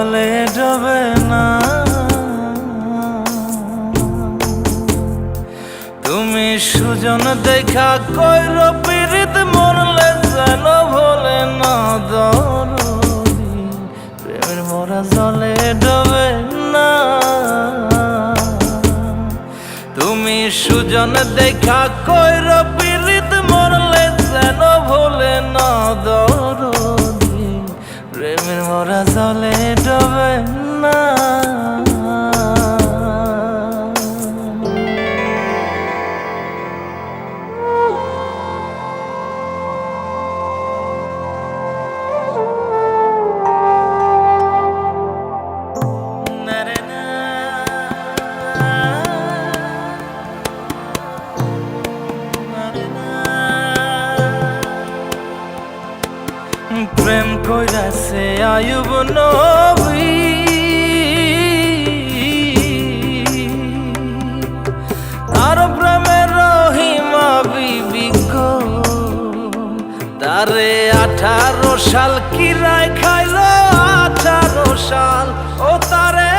জলে ডোবে না। তুমি সুজন দেখা কইর পীড়িত মরলে যেন ভোলে না দরদি, প্রেমের মরা জলে ডোবে না। তুমি সুজন দেখা কইর পীড়িত মরলে যেন ভোলে না দরদি, প্রেমের মরা জলে ডোবে না। প্রেম কইরাছে আয়ুব নবী, তার প্রেমের রহিমা বিবি গো, তারে 18 সাল কিরায় খাইল 18 সাল, ও তারে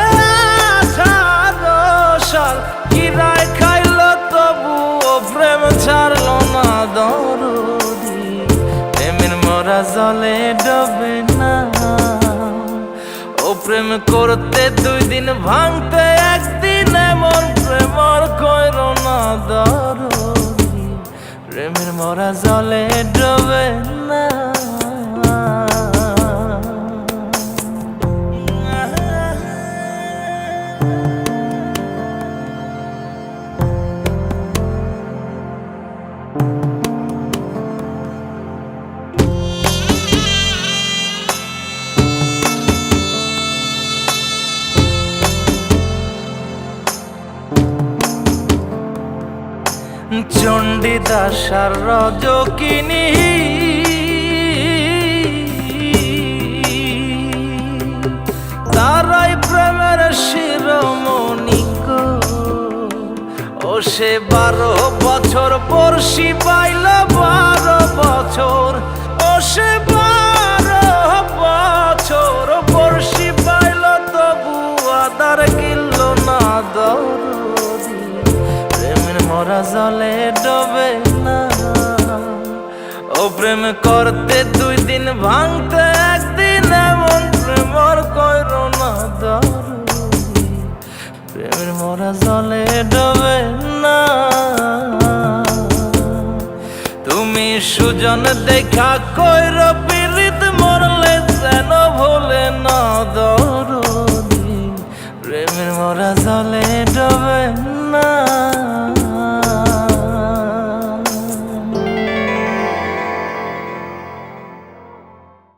18 সাল কিরায় খাইল, তবু ও প্রেম ছাড়ল না দরদি, প্রেমের মরা জলে ডোবে না। ও প্রেম করতে 2 দিন ভাঙতে 1 দিন, এমন প্রেম আর কইর না দরদি, প্রেমের মরা জলে ডোবে না। চণ্ডীদাস আর রজকিনী, তারাই প্রেমের শিরোমণি গো, ও সে 12 বছর বর্ষি পাইল 12 বছর, ও সে 12 বছর বর্ষি পাইল, তবু আদার কিনল না দরদি, প্রেমের মরা জলে ডোবে না। ও প্রেম করতে 2 দিন ভাঙতে 1 দিন, এমন প্রেম আর কইর না দরদি, প্রেমের মরা জলে ডোবে না। তুমি সুজন দেখা কইর